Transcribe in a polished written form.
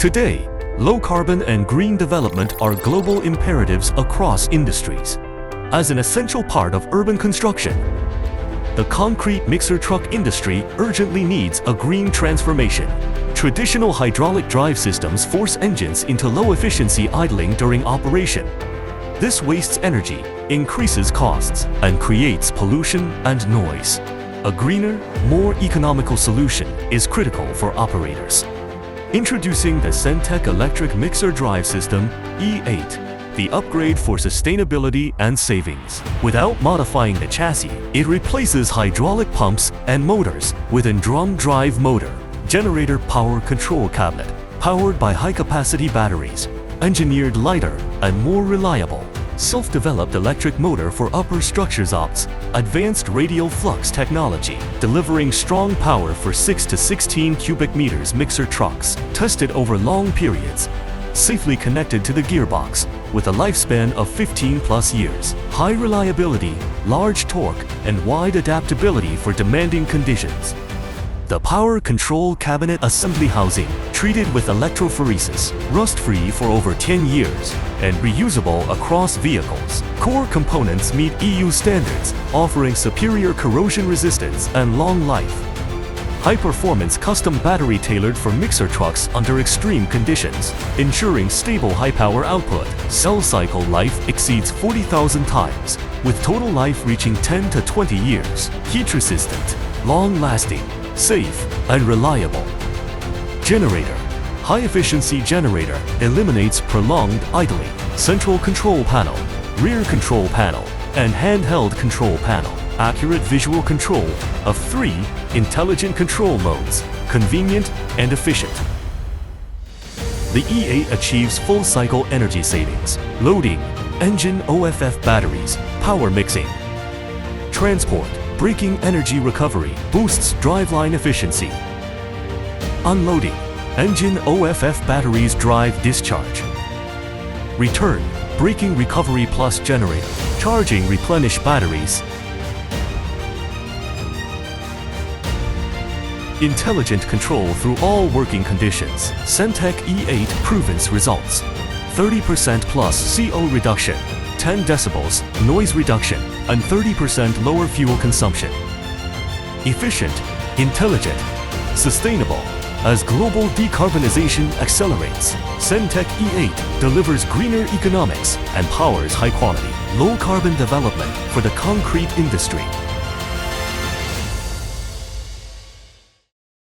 Today, low-carbon and green development are global imperatives across industries. As an essential part of urban construction, the concrete mixer truck industry urgently needs a green transformation. Traditional hydraulic drive systems force engines into low-efficiency idling during operation. This wastes energy, increases costs, and creates pollution and noise. A greener, more economical solution is critical for operators. Introducing the Senptec Electric Mixer Drive System E8, the upgrade for sustainability and savings. Without modifying the chassis, it replaces hydraulic pumps and motors with a drum drive motor, generator power control cabinet, powered by high-capacity batteries, engineered lighter and more reliable, self-developed electric motor for upper structures ops, advanced radial flux technology, delivering strong power for 6 to 16 cubic meters mixer trucks, tested over long periods, safely connected to the gearbox, with a lifespan of 15 plus years, high reliability, large torque, and wide adaptability for demanding conditions. The power control cabinet assembly housing, treated with electrophoresis, rust-free for over 10 years, and reusable across vehicles. Core components meet EU standards, offering superior corrosion resistance and long life. High-performance custom battery tailored for mixer trucks under extreme conditions, ensuring stable high-power output. Cell cycle life exceeds 40,000 times, with total life reaching 10 to 20 years. Heat-resistant, long-lasting, safe and reliable. Generator. High-efficiency generator eliminates prolonged idling. Central control panel, rear control panel, and handheld control panel. Accurate visual control of 3 intelligent control modes, convenient and efficient. The E8 achieves full-cycle energy savings. Loading, engine OFF batteries, power mixing. Transport, braking energy recovery, boosts driveline efficiency. Unloading, engine OFF batteries drive discharge. Return, braking recovery plus generator, charging replenish batteries. Intelligent control through all working conditions. Senptec E8 proven results. 30% plus CO reduction, 10 decibels noise reduction, and 30% lower fuel consumption. Efficient, intelligent, sustainable. As global decarbonization accelerates, Senptec E8 delivers greener economics and powers high-quality, low-carbon development for the concrete industry.